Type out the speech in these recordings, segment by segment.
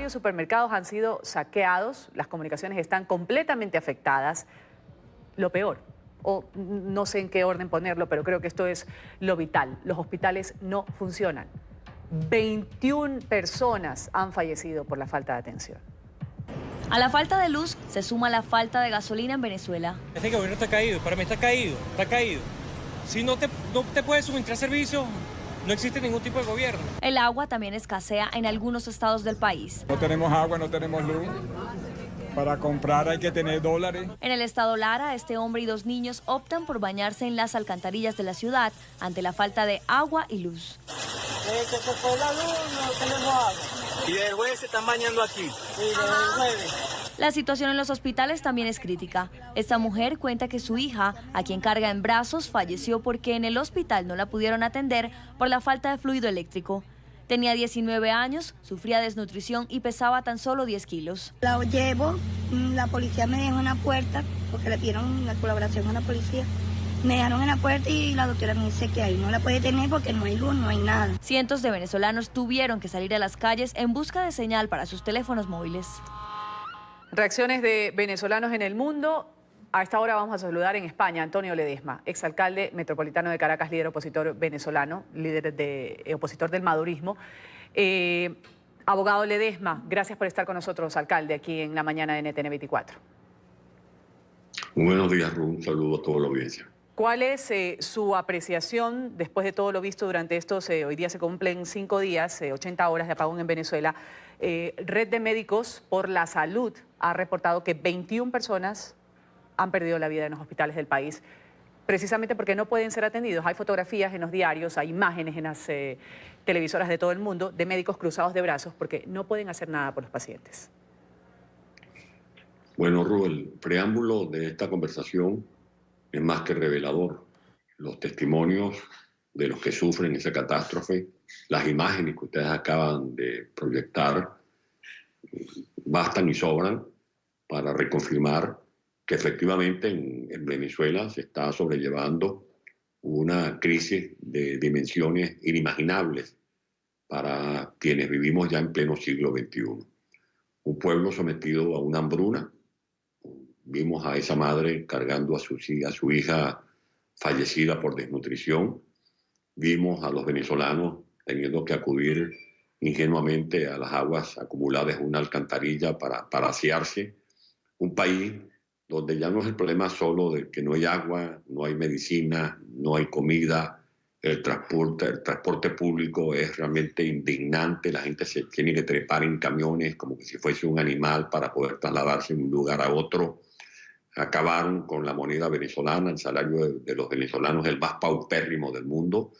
Varios supermercados han sido saqueados, las comunicaciones están completamente afectadas. Lo peor, o no sé en qué orden ponerlo, pero creo que esto es lo vital. Los hospitales no funcionan. 21 personas han fallecido por la falta de atención. A la falta de luz se suma la falta de gasolina en Venezuela. Este gobierno está caído, para mí está caído. Si no te puedes suministrar servicios, no existe ningún tipo de gobierno. El agua también escasea en algunos estados del país. No tenemos agua, no tenemos luz. Para comprar hay que tener dólares. En el estado Lara, este hombre y 2 niños optan por bañarse en las alcantarillas de la ciudad ante la falta de agua y luz. Desde que se fue la luz no tenemos agua. ¿Y desde el jueves se están bañando aquí? Sí, desde el jueves. La situación en los hospitales también es crítica. Esta mujer cuenta que su hija, a quien carga en brazos, falleció porque en el hospital no la pudieron atender por la falta de fluido eléctrico. Tenía 19 años, sufría desnutrición y pesaba tan solo 10 kilos. La llevo, la policía me dejó en la puerta, porque le pidieron la colaboración a la policía. Me dejaron en la puerta y la doctora me dice que ahí no la puede tener porque no hay luz, no hay nada. Cientos de venezolanos tuvieron que salir a las calles en busca de señal para sus teléfonos móviles. Reacciones de venezolanos en el mundo. A esta hora vamos a saludar en España a Antonio Ledesma, exalcalde metropolitano de Caracas, líder opositor venezolano, opositor del madurismo. Abogado Ledesma, gracias por estar con nosotros, alcalde, aquí en la mañana de NTN 24. Buenos días, Ru. Un saludo a toda la audiencia. ¿Cuál es su apreciación después de todo lo visto durante estos, hoy día se cumplen 5 días, 80 horas de apagón en Venezuela? Red de Médicos por la Salud ha reportado que 21 personas han perdido la vida en los hospitales del país, precisamente porque no pueden ser atendidos. Hay fotografías en los diarios, hay imágenes en las televisoras de todo el mundo de médicos cruzados de brazos porque no pueden hacer nada por los pacientes. Bueno, Ru, el preámbulo de esta conversación es más que revelador. Los testimonios de los que sufren esa catástrofe, las imágenes que ustedes acaban de proyectar, bastan y sobran para reconfirmar que efectivamente en Venezuela se está sobrellevando una crisis de dimensiones inimaginables para quienes vivimos ya en pleno siglo XXI. Un pueblo sometido a una hambruna. Vimos a esa madre cargando a su hija fallecida por desnutrición. Vimos a los venezolanos teniendo que acudir ingenuamente a las aguas acumuladas en una alcantarilla para asearse. Un país donde ya no es el problema solo de que no hay agua, no hay medicina, no hay comida, el transporte público es realmente indignante, la gente se tiene que trepar en camiones como que si fuese un animal para poder trasladarse de un lugar a otro. Acabaron con la moneda venezolana, el salario de los venezolanos es el más paupérrimo del mundo.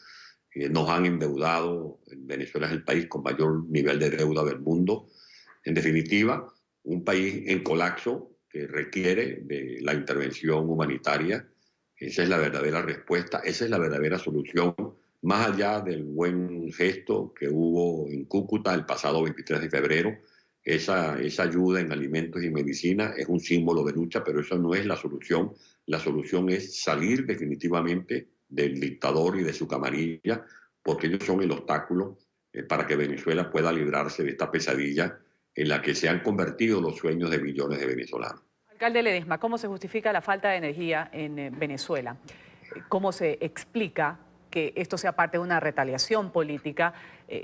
Nos han endeudado, Venezuela es el país con mayor nivel de deuda del mundo. En definitiva, un país en colapso que requiere de la intervención humanitaria. Esa es la verdadera respuesta, esa es la verdadera solución, más allá del buen gesto que hubo en Cúcuta el pasado 23 de febrero. Esa ayuda en alimentos y medicina es un símbolo de lucha, pero eso no es la solución. La solución es salir definitivamente del dictador y de su camarilla, porque ellos son el obstáculo para que Venezuela pueda librarse de esta pesadilla en la que se han convertido los sueños de millones de venezolanos. Alcalde Ledesma, ¿cómo se justifica la falta de energía en Venezuela? ¿Cómo se explica que esto sea parte de una retaliación política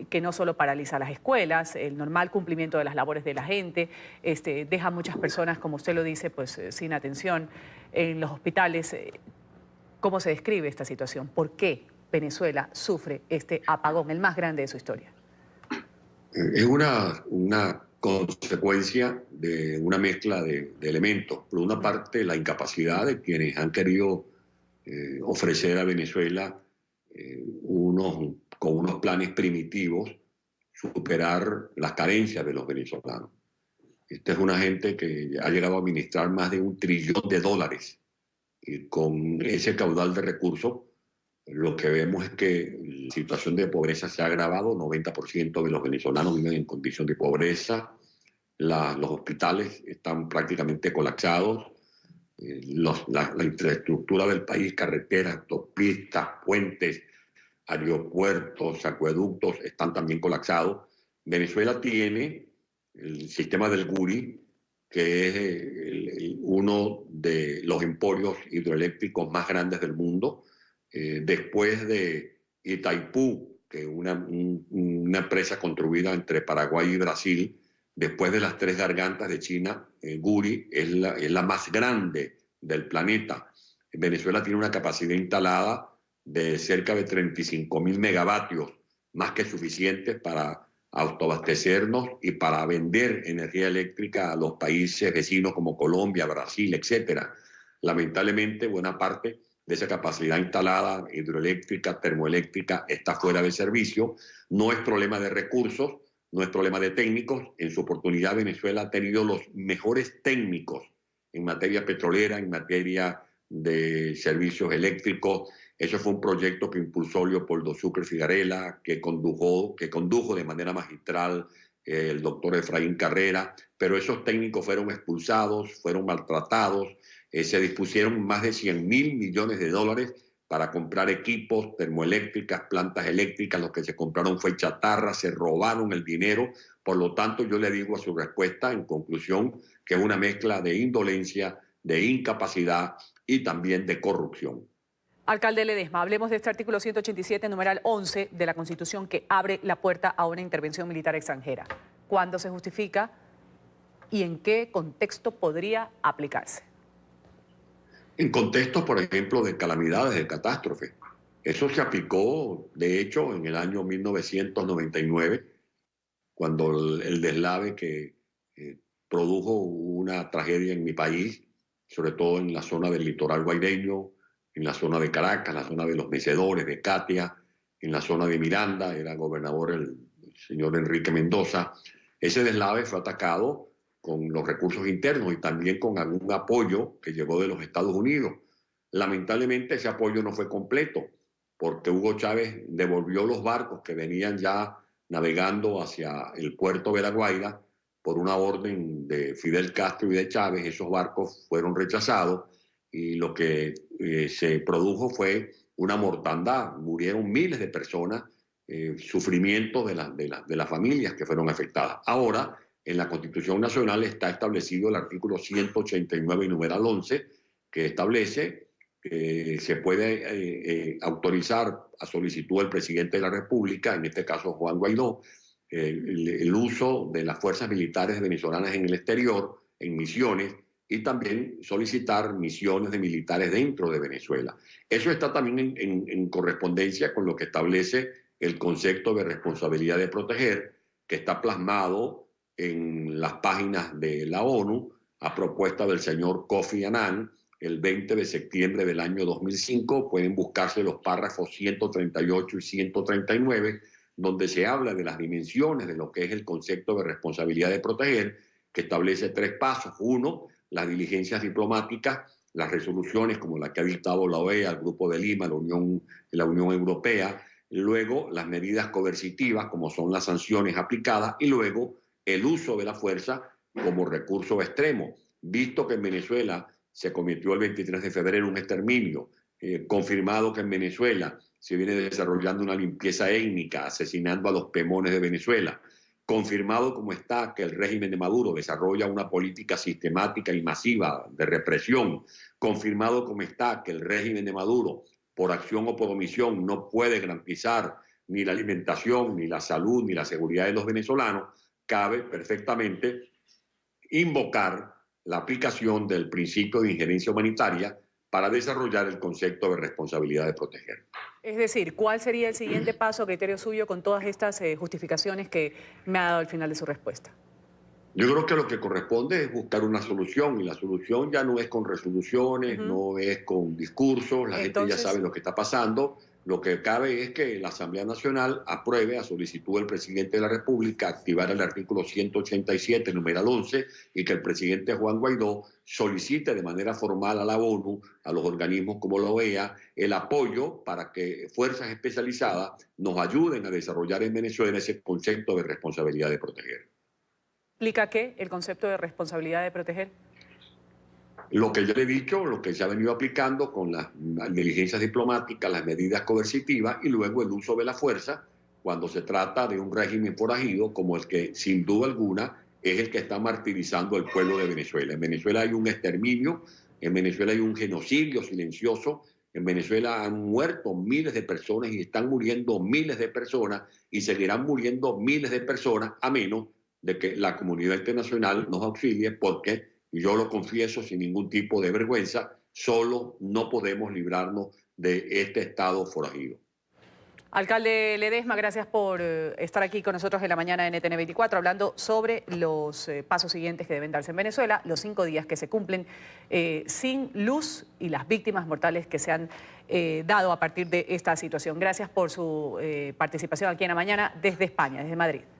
que no solo paraliza las escuelas, el normal cumplimiento de las labores de la gente, deja a muchas personas, como usted lo dice, pues sin atención en los hospitales? ¿Cómo se describe esta situación? ¿Por qué Venezuela sufre este apagón, el más grande de su historia? Es una consecuencia de una mezcla de elementos. Por una parte, la incapacidad de quienes han querido ofrecer a Venezuela con unos planes primitivos superar las carencias de los venezolanos. Esta es una gente que ha llegado a administrar más de $1 trillón y con ese caudal de recursos lo que vemos es que la situación de pobreza se ha agravado. 90% de los venezolanos viven en condición de pobreza. Los hospitales están prácticamente colapsados. La infraestructura del país, carreteras, autopistas, puentes, aeropuertos, acueductos, están también colapsados. Venezuela tiene el sistema del Guri, que es uno de los emporios hidroeléctricos más grandes del mundo, después de Itaipú, que es una empresa construida entre Paraguay y Brasil, después de las tres gargantas de China, Guri es la más grande del planeta. Venezuela tiene una capacidad instalada de cerca de 35.000 megavatios, más que suficientes para autoabastecernos y para vender energía eléctrica a los países vecinos como Colombia, Brasil, etc. Lamentablemente, buena parte de esa capacidad instalada, hidroeléctrica, termoeléctrica, está fuera de servicio. No es problema de recursos, no es problema de técnicos. En su oportunidad, Venezuela ha tenido los mejores técnicos en materia petrolera, en materia de servicios eléctricos. Eso fue un proyecto que impulsó Leopoldo Sucre Figarela, que condujo de manera magistral el doctor Efraín Carrera, pero esos técnicos fueron expulsados, fueron maltratados, se dispusieron más de 100.000 millones de dólares para comprar equipos, termoeléctricas, plantas eléctricas. Lo que se compraron fue chatarra, se robaron el dinero. Por lo tanto, yo le digo a su respuesta, en conclusión, que es una mezcla de indolencia, de incapacidad y también de corrupción. Alcalde Ledesma, hablemos de este artículo 187, numeral 11 de la Constitución, que abre la puerta a una intervención militar extranjera. ¿Cuándo se justifica y en qué contexto podría aplicarse? En contextos, por ejemplo, de calamidades, de catástrofes. Eso se aplicó, de hecho, en el año 1999, cuando el deslave que produjo una tragedia en mi país, sobre todo en la zona del litoral guaireño, en la zona de Caracas, en la zona de los Mecedores, de Catia, en la zona de Miranda, era gobernador el señor Enrique Mendoza. Ese deslave fue atacado con los recursos internos y también con algún apoyo que llegó de los Estados Unidos. Lamentablemente ese apoyo no fue completo, porque Hugo Chávez devolvió los barcos que venían ya navegando hacia el puerto de La Guaira por una orden de Fidel Castro y de Chávez. Esos barcos fueron rechazados y lo que se produjo fue una mortandad. Murieron miles de personas, sufrimiento de las familias que fueron afectadas. Ahora, en la Constitución Nacional está establecido el artículo 189, numeral 11, que establece que se puede autorizar a solicitud del presidente de la República, en este caso Juan Guaidó, el uso de las fuerzas militares venezolanas en el exterior, en misiones, y también solicitar misiones de militares dentro de Venezuela. Eso está también en correspondencia con lo que establece el concepto de responsabilidad de proteger, que está plasmado en las páginas de la ONU a propuesta del señor Kofi Annan el 20 de septiembre del año 2005. Pueden buscarse los párrafos 138 y 139, donde se habla de las dimensiones de lo que es el concepto de responsabilidad de proteger, que establece 3 pasos. 1, las diligencias diplomáticas, las resoluciones como la que ha dictado la OEA, el Grupo de Lima, la Unión Europea, luego las medidas coercitivas como son las sanciones aplicadas y luego el uso de la fuerza como recurso extremo. Visto que en Venezuela se cometió el 23 de febrero un exterminio, confirmado que en Venezuela se viene desarrollando una limpieza étnica, asesinando a los pemones de Venezuela, confirmado como está que el régimen de Maduro desarrolla una política sistemática y masiva de represión, confirmado como está que el régimen de Maduro, por acción o por omisión, no puede garantizar ni la alimentación, ni la salud, ni la seguridad de los venezolanos, cabe perfectamente invocar la aplicación del principio de injerencia humanitaria para desarrollar el concepto de responsabilidad de proteger. Es decir, ¿cuál sería el siguiente paso a criterio suyo con todas estas justificaciones que me ha dado al final de su respuesta? Yo creo que lo que corresponde es buscar una solución, y la solución ya no es con resoluciones, no es con discursos, la gente ya sabe lo que está pasando. Lo que cabe es que la Asamblea Nacional apruebe a solicitud del presidente de la República activar el artículo 187, numeral 11, y que el presidente Juan Guaidó solicite de manera formal a la ONU, a los organismos como la OEA, el apoyo para que fuerzas especializadas nos ayuden a desarrollar en Venezuela ese concepto de responsabilidad de proteger. ¿Explica qué? ¿El concepto de responsabilidad de proteger? Lo que yo le he dicho, lo que se ha venido aplicando con las diligencias diplomáticas, las medidas coercitivas y luego el uso de la fuerza cuando se trata de un régimen forajido como el que sin duda alguna es el que está martirizando al pueblo de Venezuela. En Venezuela hay un exterminio, en Venezuela hay un genocidio silencioso, en Venezuela han muerto miles de personas y están muriendo miles de personas y seguirán muriendo miles de personas a menos de que la comunidad internacional nos auxilie, porque, yo lo confieso sin ningún tipo de vergüenza, solo no podemos librarnos de este estado forajido. Alcalde Ledesma, gracias por estar aquí con nosotros en la mañana de NTN 24, hablando sobre los pasos siguientes que deben darse en Venezuela, los 5 días que se cumplen sin luz y las víctimas mortales que se han dado a partir de esta situación. Gracias por su participación aquí en la mañana desde España, desde Madrid.